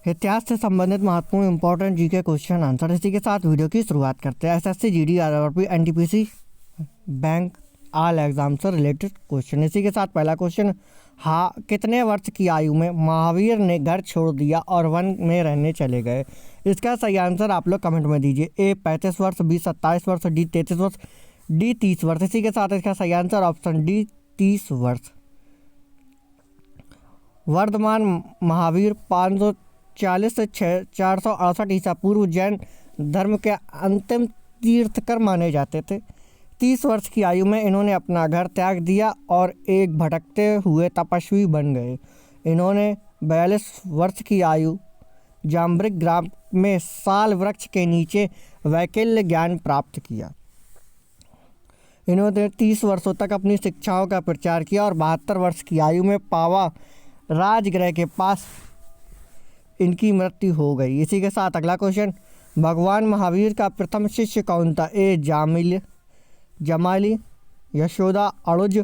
इतिहास से संबंधित महत्वपूर्ण इंपॉर्टेंट जीके क्वेश्चन आंसर इसी के साथ वीडियो की शुरुआत करते हैं। SSC, GD, RRB, NTPC, bank, all exam से रिलेटेड क्वेश्चन। इसी के साथ पहला क्वेश्चन, हाँ, कितने वर्ष की आयु में महावीर ने घर छोड़ दिया और वन में रहने चले गए? इसका सही आंसर आप लोग कमेंट में दीजिए। ए 35 वर्ष, बी 27 वर्ष, डी 33 वर्ष, डी 30 वर्ष। इसी के साथ इसका सही आंसर ऑप्शन डी 30 वर्ष। वर्धमान महावीर 540 से 468 ईसा पूर्व जैन धर्म के अंतिम तीर्थकर माने जाते थे। 30 वर्ष की आयु में इन्होंने अपना घर त्याग दिया और एक भटकते हुए तपस्वी बन गए। इन्होंने 42 वर्ष की आयु जाम्बरिक ग्राम में साल वृक्ष के नीचे वैकल्य ज्ञान प्राप्त किया। इन्होंने 30 वर्षों तक अपनी शिक्षाओं का प्रचार किया और 72 वर्ष की आयु में पावा राजगृह के पास इनकी मृत्यु हो गई। इसी के साथ अगला क्वेश्चन, भगवान महावीर का प्रथम शिष्य कौन था? ए जमाली, यशोदा, अड़ुज,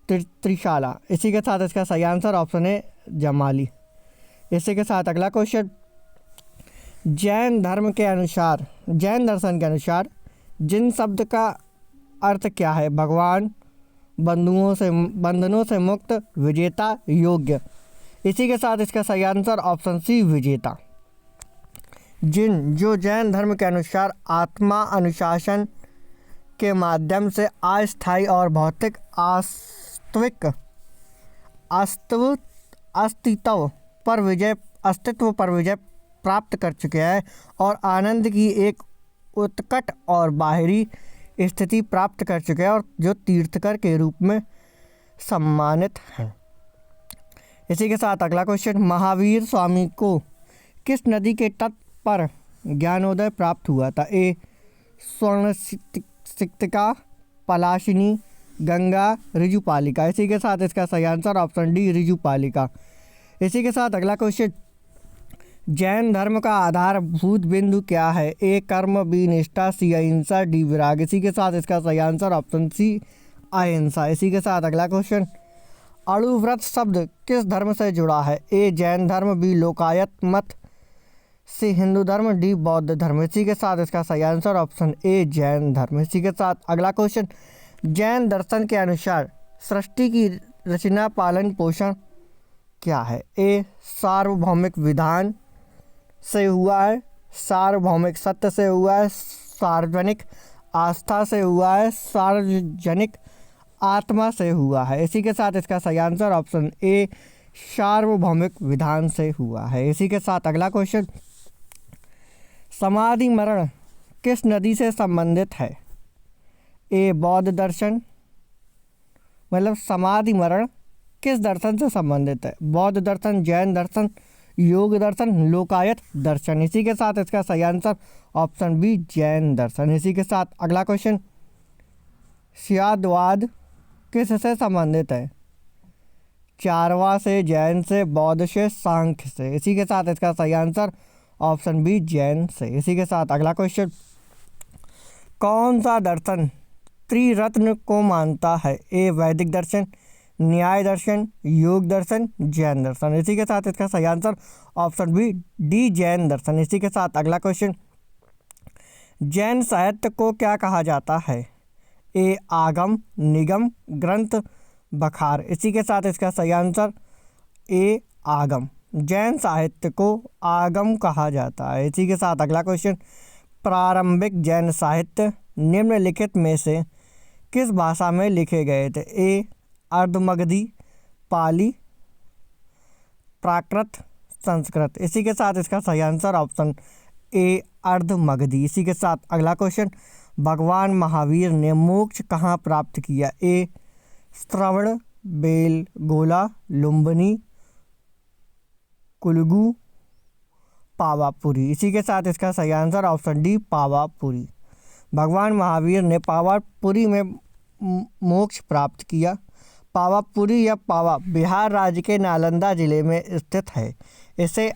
त्रिशाला। इसी के साथ इसका सही आंसर ऑप्शन है जमाली। इसी के साथ अगला क्वेश्चन, जैन दर्शन के अनुसार जिन शब्द का अर्थ क्या है? भगवान, बंधनों से मुक्त, विजेता, योग्य। इसी के साथ इसका सही आंसर ऑप्शन सी विजेता। जो जैन धर्म के अनुसार आत्मा अनुशासन के माध्यम से अस्थायी और भौतिक अस्तित्व पर विजय प्राप्त कर चुके हैं और आनंद की एक उत्कट और बाहरी स्थिति प्राप्त कर चुके हैं और जो तीर्थकर के रूप में सम्मानित हैं। इसी के साथ अगला क्वेश्चन, महावीर स्वामी को किस नदी के तट पर ज्ञानोदय प्राप्त हुआ था? ए स्वर्णसिक्तिका, पलाशिनी, गंगा, ऋजुपालिका। इसी के साथ इसका सही आंसर ऑप्शन डी ऋजुपालिका। इसी के साथ अगला क्वेश्चन, जैन धर्म का आधारभूत बिंदु क्या है? ए कर्म, बी निष्ठा, सी अहिंसा, डी विराग। इसी के साथ इसका सही आंसर ऑप्शन सी अहिंसा। इसी के साथ अगला क्वेश्चन, अणुव्रत शब्द किस धर्म से जुड़ा है? ए जैन धर्म, बी लोकायत मत, सी हिंदू धर्म, डी बौद्ध धर्म। इसी के साथ इसका सही आंसर ऑप्शन ए जैन धर्म। इसी के साथ अगला क्वेश्चन, जैन दर्शन के अनुसार सृष्टि की रचना पालन पोषण क्या है? ए सार्वभौमिक विधान से हुआ है, सार्वभौमिक सत्य से हुआ है, सार्वजनिक आस्था से हुआ है, सार्वजनिक आत्मा से हुआ है। इसी के साथ इसका सही आंसर ऑप्शन ए सार्वभौमिक विधान से हुआ है। इसी के साथ अगला क्वेश्चन, समाधि मरण किस नदी से संबंधित है? ए बौद्ध दर्शन, मतलब समाधि मरण किस दर्शन से संबंधित है? बौद्ध दर्शन, जैन दर्शन, योग दर्शन, लोकायत दर्शन। इसी के साथ इसका सही आंसर ऑप्शन बी जैन दर्शन। इसी के साथ अगला क्वेश्चन, स्यादवाद किससे संबंधित है? चारवा से, जैन से, बौद्ध से, सांख्य से। इसी के साथ इसका सही आंसर ऑप्शन बी जैन से। इसी के साथ अगला क्वेश्चन, कौन सा दर्शन त्रिरत्न को मानता है? ए वैदिक दर्शन, न्याय दर्शन, योग दर्शन, जैन दर्शन। इसी के साथ इसका सही answer option B D Jain दर्शन। इसी के साथ अगला क्वेश्चन, जैन साहित्य को क्या कहा जाता है? ए आगम, निगम, ग्रंथ, बखार। इसी के साथ इसका सही आंसर ए आगम। जैन साहित्य को आगम कहा जाता है। इसी के साथ अगला क्वेश्चन, प्रारंभिक जैन साहित्य निम्नलिखित में से किस भाषा में लिखे गए थे? ए अर्धमगधी, पाली, प्राकृत, संस्कृत। इसी के साथ इसका सही आंसर ऑप्शन ए अर्धमगधी। इसी के साथ अगला क्वेश्चन, भगवान महावीर ने मोक्ष कहाँ प्राप्त किया? ए श्रवण बेलगोला, लुम्बिनी, कुलगू, पावापुरी। इसी के साथ इसका सही आंसर ऑप्शन डी पावापुरी। भगवान महावीर ने पावापुरी में मोक्ष प्राप्त किया। पावापुरी या पावा बिहार राज्य के नालंदा जिले में स्थित है। इसे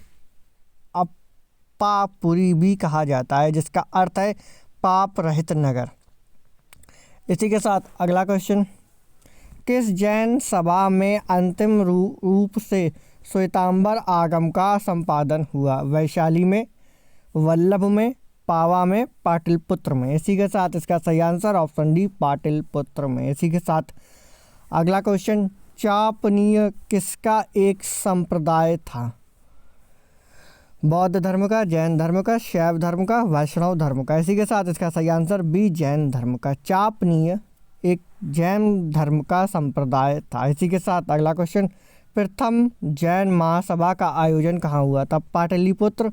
अप्पापुरी भी कहा जाता है, जिसका अर्थ है पाप रहित नगर। इसी के साथ अगला क्वेश्चन, किस जैन सभा में अंतिम रूप से श्वेतांबर आगम का संपादन हुआ? वैशाली में, वल्लभ में, पावा में, पाटलिपुत्र में। इसी के साथ इसका सही आंसर ऑप्शन डी पाटलिपुत्र में। इसी के साथ अगला क्वेश्चन, चापनीय किसका एक संप्रदाय था? बौद्ध धर्म का, जैन धर्म का, शैव धर्म का, वैष्णव धर्म का। इसी के साथ इसका सही आंसर बी जैन धर्म का। चापनीय एक जैन धर्म का संप्रदाय था। इसी के साथ अगला क्वेश्चन, प्रथम जैन महासभा का आयोजन कहाँ हुआ था? पाटलिपुत्र,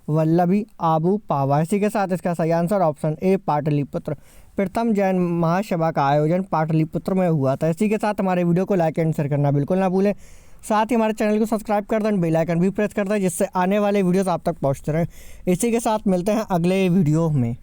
वल्लभी, आबू, पावा। इसी के साथ इसका सही आंसर ऑप्शन ए पाटलिपुत्र। प्रथम जैन महासभा का आयोजन पाटलिपुत्र में हुआ था। इसी के साथ हमारे वीडियो को लाइक एंड शेयर करना बिल्कुल ना भूलें। साथ ही हमारे चैनल को सब्सक्राइब कर दें, बेल आइकन भी प्रेस कर दें, जिससे आने वाले वीडियोस आप तक पहुंचते रहें। इसी के साथ मिलते हैं अगले वीडियो में।